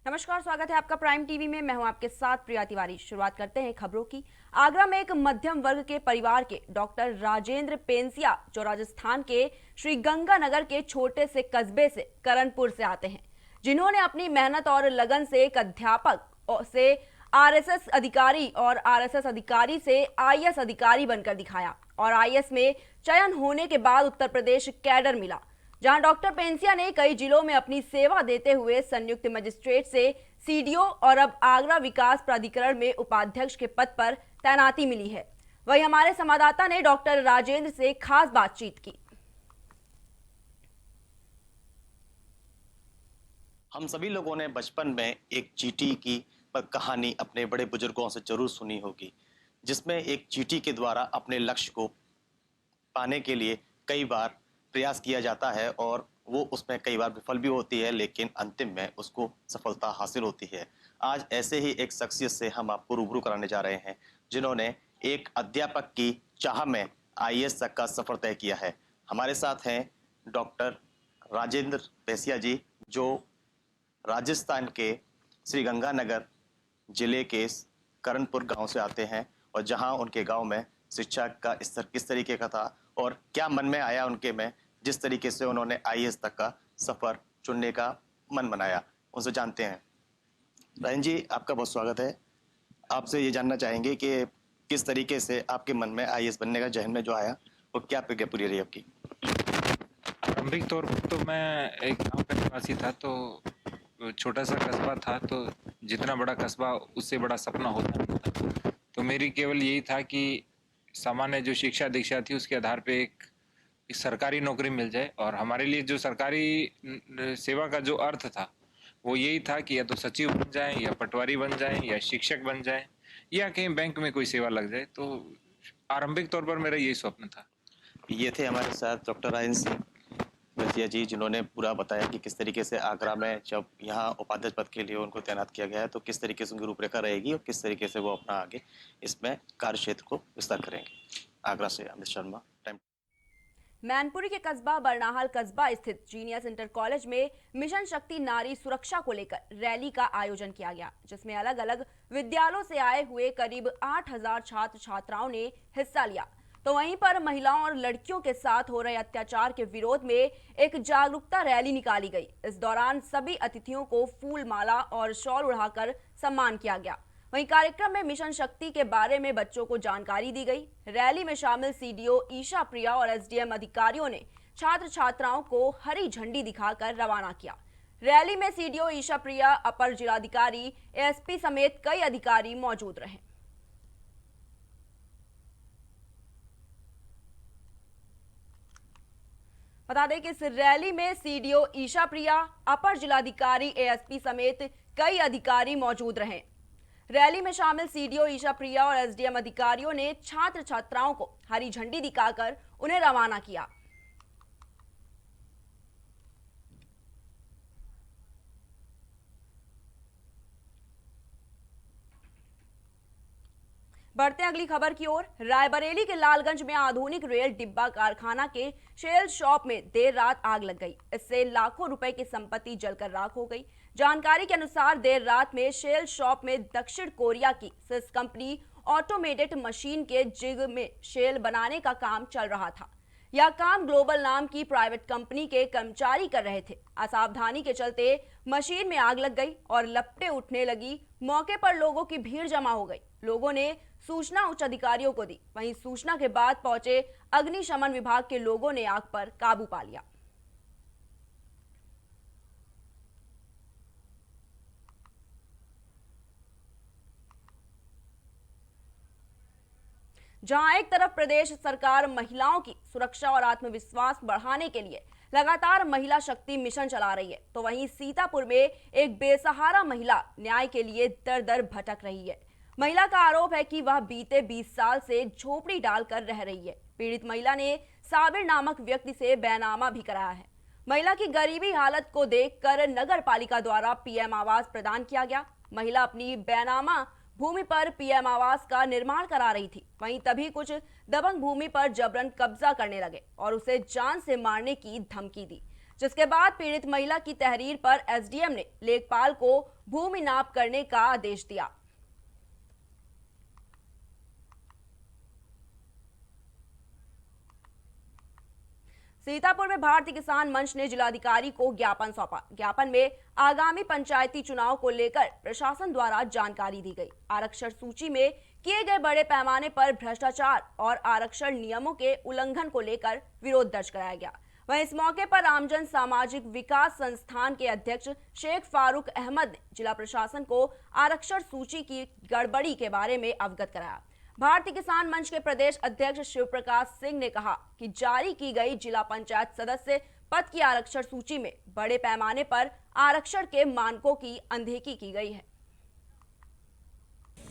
नमस्कार, स्वागत है आपका प्राइम टीवी में। मैं हूं आपके साथ प्रिया तिवारी। शुरुआत करते हैं खबरों की। आगरा में एक मध्यम वर्ग के परिवार के डॉक्टर राजेंद्र पेंसिया, जो राजस्थान के श्री गंगानगर के छोटे से कस्बे से करणपुर से आते हैं, जिन्होंने अपनी मेहनत और लगन से एक अध्यापक से आरएसएस अधिकारी और आरएसएस अधिकारी से आईएएस अधिकारी बनकर दिखाया और आईएएस में चयन होने के बाद उत्तर प्रदेश कैडर मिला, जहां डॉक्टर पेंसिया ने कई जिलों में अपनी सेवा देते हुए संयुक्त मजिस्ट्रेट से सीडीओ और अब आगरा विकास प्राधिकरण में उपाध्यक्ष के पद पर तैनाती मिली है। वहीं हमारे संवाददाता ने डॉक्टर राजेंद्र से खास बातचीत की। हम सभी लोगों ने बचपन में एक चींटी की कहानी अपने बड़े बुजुर्गों से जरूर सुनी होगी, जिसमें एक चींटी के द्वारा अपने लक्ष्य को पाने के लिए कई बार प्रयास किया जाता है और वो उसमें कई बार विफल भी होती है, लेकिन अंतिम में उसको सफलता हासिल होती है। आज ऐसे ही एक शख्सियत से हम आपको रूबरू कराने जा रहे हैं, जिन्होंने एक अध्यापक की चाह में आईएएस तक का सफर तय किया है। हमारे साथ हैं डॉक्टर राजेंद्र पेंसिया जी, जो राजस्थान के श्री गंगानगर जिले के करणपुर गांव से आते हैं, और जहां उनके गांव में शिक्षा का स्तर किस तरीके का था और क्या मन में आया उनके में, जिस तरीके से उन्होंने आईएएस तक का सफर चुनने का मन बनाया, उनसे जानते हैं। राजेंद्र जी, आपका बहुत स्वागत है। आपसे ये जानना चाहेंगे कि किस तरीके से आपके मन में आईएएस बनने का जहन में जो आया, वो क्या प्रक्रिया पूरी रही आपकी? प्रारंभिक तौर पर तो मैं एक गांव का निवासी था, तो छोटा सा कस्बा था, तो जितना बड़ा कस्बा उससे बड़ा सपना होता नहीं था। तो मेरी केवल यही था कि सामान्य जो शिक्षा दीक्षा थी उसके आधार पे एक सरकारी नौकरी मिल जाए, और हमारे लिए जो सरकारी सेवा का जो अर्थ था वो यही था कि या तो सचिव बन जाए, या पटवारी बन जाए, या शिक्षक बन जाए, या कहीं बैंक में कोई सेवा लग जाए। तो आरंभिक तौर पर मेरा यही स्वप्न था। ये थे हमारे साथ डॉक्टर राजेंद्र सिंह पेंसिया जी, जिन्होंने पूरा बताया कि किस तरीके से आगरा में जब यहाँ उपाध्यक्ष पद के लिए उनको तैनात किया गया है, तो किस तरीके से उनकी रूपरेखा रहेगी और किस तरीके से वो अपना आगे इसमें कार्य क्षेत्र को विस्तार करेंगे। आगरा से अमित शर्मा, टाइम। मैनपुरी के कस्बा बरनाहल कस्बा स्थित जीनियस इंटर कॉलेज में मिशन शक्ति नारी सुरक्षा को लेकर रैली का आयोजन किया गया, जिसमें अलग अलग विद्यालयों से आए हुए करीब 8000 छात्र छात्राओं ने हिस्सा लिया। तो वहीं पर महिलाओं और लड़कियों के साथ हो रहे अत्याचार के विरोध में एक जागरूकता रैली निकाली गई। इस दौरान सभी अतिथियों को फूल माला और शॉल उड़ाकर सम्मान किया गया। वहीं कार्यक्रम में मिशन शक्ति के बारे में बच्चों को जानकारी दी गई। रैली में शामिल सीडीओ ईशा प्रिया और एसडीएम अधिकारियों ने छात्र छात्राओं को हरी झंडी दिखाकर रवाना किया। रैली में सीडीओ ईशा प्रिया, अपर जिलाधिकारी, एएसपी समेत कई अधिकारी मौजूद रहे। बता दें कि इस रैली में सीडीओ ईशा प्रिया, अपर जिलाधिकारी, एएसपी समेत कई अधिकारी मौजूद रहे। रैली में शामिल सीडीओ ईशा प्रिया और एसडीएम अधिकारियों ने छात्र छात्राओं को हरी झंडी दिखाकर उन्हें रवाना किया। बढ़ते हैं अगली खबर की ओर। रायबरेली के लालगंज में आधुनिक रेल डिब्बा कारखाना के शेल शॉप में देर रात आग लग गई। इससे लाखों रुपए की संपत्ति जलकर राख हो गई। जानकारी के अनुसार देर रात में शेल शॉप में दक्षिण कोरिया की सिस कंपनी ऑटोमेटेड मशीन के जिग में शेल बनाने का काम चल रहा था। यह काम ग्लोबल नाम की प्राइवेट कंपनी के कर्मचारी कर रहे थे। असावधानी के चलते मशीन में आग लग गई और लपटें उठने लगी। मौके पर लोगों की भीड़ जमा हो गई। लोगों ने सूचना उच्च अधिकारियों को दी। वहीं सूचना के बाद पहुंचे अग्निशमन विभाग के लोगों ने आग पर काबू पा लिया। जहां एक तरफ प्रदेश सरकार महिलाओं की सुरक्षा और आत्मविश्वास बढ़ाने के लिए लगातार महिला शक्ति मिशन चला रही है, तो वहीं सीतापुर में एक बेसहारा महिला न्याय के लिए दर दर भटक रही है। महिला का आरोप है कि वह बीते 20 साल से झोपड़ी डालकर रह रही है। पीड़ित महिला ने साबिर नामक व्यक्ति से बैनामा भी कराया है। महिला की गरीबी हालत को देखकर नगर पालिका द्वारा पीएम आवास प्रदान किया गया। महिला अपनी बैनामा भूमि पर पीएम आवास का निर्माण करा रही थी। वहीं तभी कुछ दबंग भूमि पर जबरन कब्जा करने लगे और उसे जान से मारने की धमकी दी। जिसके बाद पीड़ित महिला की तहरीर पर एसडीएम ने लेखपाल को भूमि नाप करने का आदेश दिया। सीतापुर में भारतीय किसान मंच ने जिलाधिकारी को ज्ञापन सौंपा। ज्ञापन में आगामी पंचायती चुनाव को लेकर प्रशासन द्वारा जानकारी दी गई। आरक्षण सूची में किए गए बड़े पैमाने पर भ्रष्टाचार और आरक्षण नियमों के उल्लंघन को लेकर विरोध दर्ज कराया गया। वहीं इस मौके पर रामजन सामाजिक विकास संस्थान के अध्यक्ष शेख फारूक अहमद ने जिला प्रशासन को आरक्षण सूची की गड़बड़ी के बारे में अवगत कराया। भारतीय किसान मंच के प्रदेश अध्यक्ष शिव प्रकाश सिंह ने कहा कि जारी की गई जिला पंचायत सदस्य पद की आरक्षण सूची में बड़े पैमाने पर आरक्षण के मानकों की अनदेखी की गई है।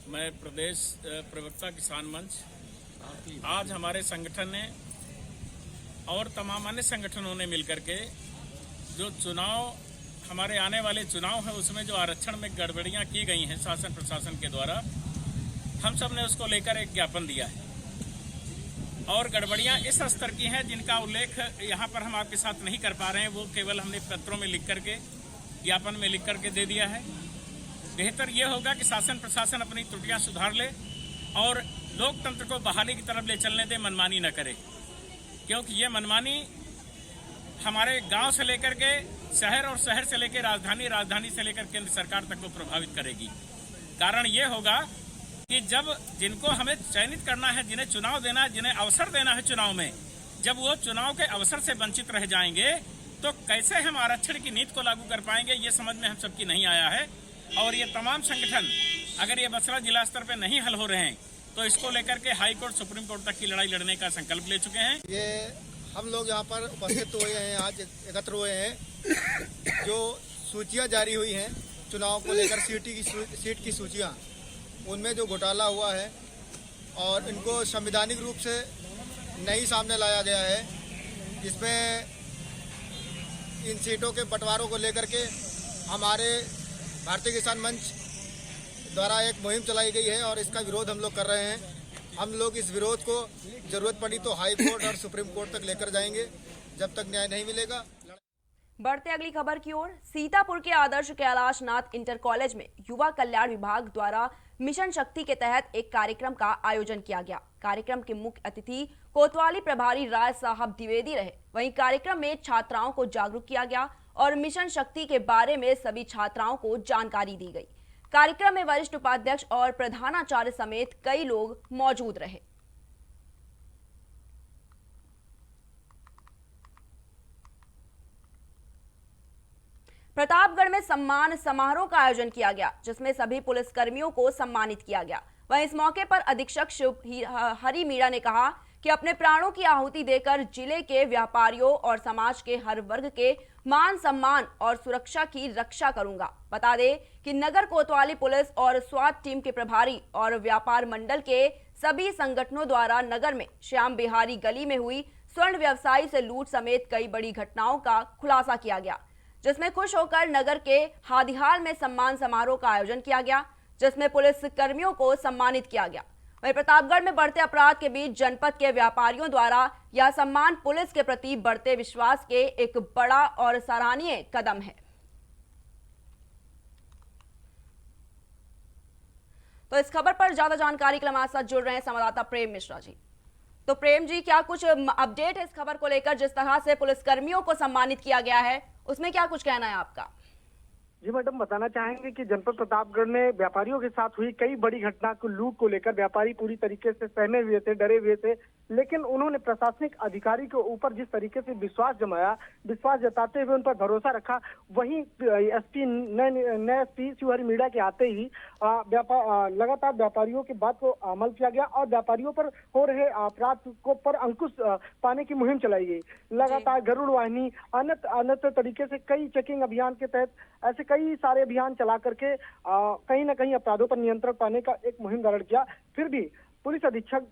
मैं प्रदेश प्रवक्ता किसान मंच, आज हमारे संगठन ने और तमाम अन्य संगठनों ने मिलकर के जो चुनाव, हमारे आने वाले चुनाव है उसमें जो आरक्षण में गड़बड़ियां की गई हैं शासन प्रशासन के द्वारा, हम सब ने उसको लेकर एक ज्ञापन दिया है। और गड़बड़ियां इस स्तर की हैं जिनका उल्लेख यहाँ पर हम आपके साथ नहीं कर पा रहे हैं, वो केवल हमने पत्रों में लिख करके, ज्ञापन में लिख करके दे दिया है। बेहतर ये होगा कि शासन प्रशासन अपनी त्रुटियां सुधार ले और लोकतंत्र को बहाली की तरफ ले चलने दे, मनमानी न करे, क्योंकि ये मनमानी हमारे गांव से लेकर के शहर और शहर से लेकर राजधानी, राजधानी से लेकर केंद्र सरकार तक को प्रभावित करेगी। कारण ये होगा कि जब जिनको हमें चयनित करना है, जिन्हें चुनाव देना है, जिन्हें अवसर देना है चुनाव में, जब वो चुनाव के अवसर से वंचित रह जाएंगे तो कैसे हम आरक्षण की नीति को लागू कर पाएंगे, ये समझ में हम सबकी नहीं आया है। और ये तमाम संगठन अगर ये मसला जिला स्तर पे नहीं हल हो रहे हैं तो इसको लेकर के हाई कोर्ट, सुप्रीम कोर्ट तक की लड़ाई लड़ने का संकल्प ले चुके हैं। ये हम लोग यहाँ पर उपस्थित हुए हैं, आज एकत्र हुए हैं। जो सूचियाँ जारी हुई हैं चुनाव को लेकर, सीट की सूचियाँ, उनमें जो घोटाला हुआ है और इनको संवैधानिक रूप से नहीं सामने लाया गया है, जिसमें इन सीटों के बंटवारों को लेकर के हमारे भारतीय किसान मंच द्वारा एक मुहिम चलाई गई है और इसका विरोध हम लोग कर रहे हैं। हम लोग इस विरोध को जरूरत पड़ी तो हाई कोर्ट और सुप्रीम कोर्ट तक लेकर जाएंगे, जब तक न्याय नहीं मिलेगा। बढ़ते अगली खबर की ओर। सीतापुर के आदर्श कैलाशनाथ इंटर कॉलेज में युवा कल्याण विभाग द्वारा मिशन शक्ति के तहत एक कार्यक्रम का आयोजन किया गया। कार्यक्रम के मुख्य अतिथि कोतवाली प्रभारी राय साहब द्विवेदी रहे। वहीं कार्यक्रम में छात्राओं को जागरूक किया गया और मिशन शक्ति के बारे में सभी छात्राओं को जानकारी दी गई। कार्यक्रम में वरिष्ठ उपाध्यक्ष और प्रधानाचार्य समेत कई लोग मौजूद रहे। प्रतापगढ़ में सम्मान समारोह का आयोजन किया गया, जिसमें सभी पुलिसकर्मियों को सम्मानित किया गया। वहीं इस मौके पर अधीक्षक शिव हरि मीणा ने कहा कि अपने प्राणों की आहुति देकर जिले के व्यापारियों और समाज के हर वर्ग के मान सम्मान और सुरक्षा की रक्षा करूंगा। बता दें कि नगर कोतवाली पुलिस और स्वात टीम के प्रभारी और व्यापार मंडल के सभी संगठनों द्वारा नगर में श्याम बिहारी गली में हुई स्वर्ण व्यवसायी से लूट समेत कई बड़ी घटनाओं का खुलासा किया गया, जिसमें खुश होकर नगर के हादीहाल में सम्मान समारोह का आयोजन किया गया, जिसमें पुलिस कर्मियों को सम्मानित किया गया। वहीं प्रतापगढ़ में बढ़ते अपराध के बीच जनपद के व्यापारियों द्वारा यह सम्मान पुलिस के प्रति बढ़ते विश्वास के एक बड़ा और सराहनीय कदम है। तो इस खबर पर ज्यादा जानकारी के लिए हमारे साथ जुड़ रहे हैं संवाददाता प्रेम मिश्रा जी। तो प्रेम जी, क्या कुछ अपडेट है इस खबर को लेकर? जिस तरह से पुलिसकर्मियों को सम्मानित किया गया है, उसमें क्या कुछ कहना है आपका? जी मैडम, बताना चाहेंगे कि जनपद प्रतापगढ़ में व्यापारियों के साथ हुई कई बड़ी घटना को, लूट को लेकर व्यापारी पूरी तरीके से सहमे हुए थे, डरे हुए थे, लेकिन उन्होंने प्रशासनिक अधिकारी के ऊपर जिस तरीके से विश्वास जमाया, विश्वास जताते हुए उन पर भरोसा रखा, वहीं नए एसपी शिव हरि मीणा के आते ही लगातार व्यापारियों की बात को अमल किया गया और व्यापारियों पर हो रहे अपराध को पर अंकुश पाने की मुहिम चलाई गई। लगातार गरुड़ वाहिनी, अन्य तरीके से कई चेकिंग अभियान के तहत ऐसे कई सारे अभियान चला करके कहीं न कहीं अपराधों पर नियंत्रण पाने का एक मुहिम धारण किया। फिर भी पुलिस अधीक्षक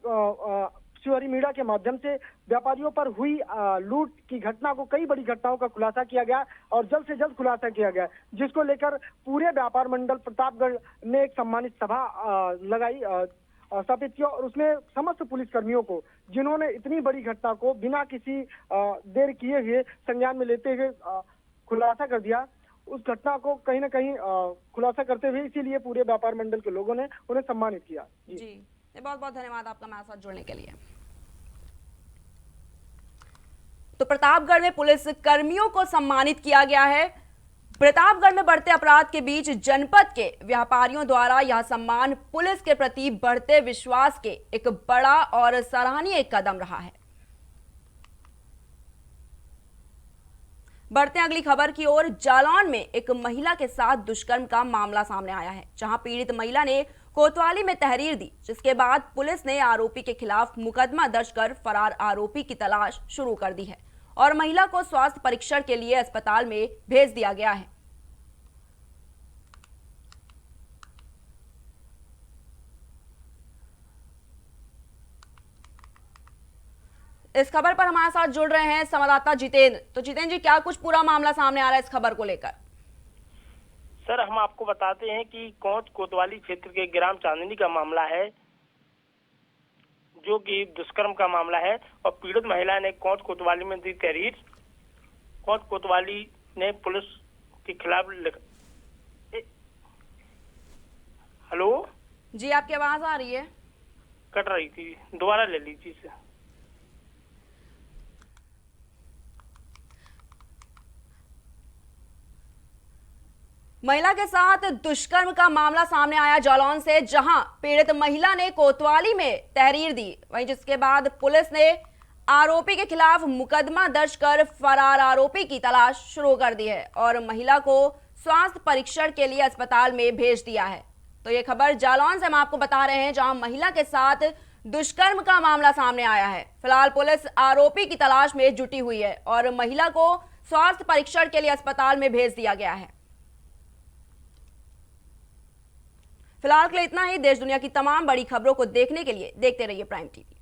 शिव हरि मीणा के माध्यम से व्यापारियों पर हुई लूट की घटना को, कई बड़ी घटनाओं का खुलासा किया गया और जल्द से जल्द खुलासा किया गया, जिसको लेकर पूरे व्यापार मंडल प्रतापगढ़ ने एक सम्मानित सभा लगाई स्थापित किया और उसमें समस्त पुलिसकर्मियों को, जिन्होंने इतनी बड़ी घटना को बिना किसी देर किए हुए संज्ञान में लेते हुए खुलासा कर दिया, उस घटना को कहीं ना कहीं खुलासा करते हुए इसीलिए पूरे व्यापार मंडल के लोगों ने उन्हें सम्मानित किया। जी, बहुत बहुत धन्यवाद आपका हमारे साथ जुड़ने के लिए। तो प्रतापगढ़ में पुलिस कर्मियों को सम्मानित किया गया है। प्रतापगढ़ में बढ़ते अपराध के बीच जनपद के व्यापारियों द्वारा यह सम्मान पुलिस के प्रति बढ़ते विश्वास के एक बड़ा और सराहनीय कदम रहा है। बढ़ते अगली खबर की ओर। जालौन में एक महिला के साथ दुष्कर्म का मामला सामने आया है, जहां पीड़ित महिला ने कोतवाली में तहरीर दी, जिसके बाद पुलिस ने आरोपी के खिलाफ मुकदमा दर्ज कर फरार आरोपी की तलाश शुरू कर दी है और महिला को स्वास्थ्य परीक्षण के लिए अस्पताल में भेज दिया गया है। इस खबर पर हमारे साथ जुड़ रहे हैं संवाददाता जितेंद्र। तो जितेंद्र जी, क्या कुछ पूरा मामला सामने आ रहा है इस खबर को लेकर? सर, हम आपको बताते हैं कि कोंच कोतवाली क्षेत्र के ग्राम चांदनी का मामला है, जो कि दुष्कर्म का मामला है और पीड़ित महिला ने कोंच कोतवाली में दी तहरीर। कोंच कोतवाली ने पुलिस के खिलाफ हेलो जी, आपकी आवाज आ रही है? कट रही थी, दोबारा ले लीजिए इसे। महिला के साथ दुष्कर्म का मामला सामने आया जालौन से, जहां पीड़ित महिला ने कोतवाली में तहरीर दी, वहीं जिसके बाद पुलिस ने आरोपी के खिलाफ मुकदमा दर्ज कर फरार आरोपी की तलाश शुरू कर दी है और महिला को स्वास्थ्य परीक्षण के लिए अस्पताल में भेज दिया है। तो ये खबर जालौन से हम आपको बता रहे हैं, जहां महिला के साथ दुष्कर्म का मामला सामने आया है। फिलहाल पुलिस आरोपी की तलाश में जुटी हुई है और महिला को स्वास्थ्य परीक्षण के लिए अस्पताल में भेज दिया गया है। फिलहाल के लिए इतना ही। देश दुनिया की तमाम बड़ी खबरों को देखने के लिए देखते रहिए प्राइम टीवी।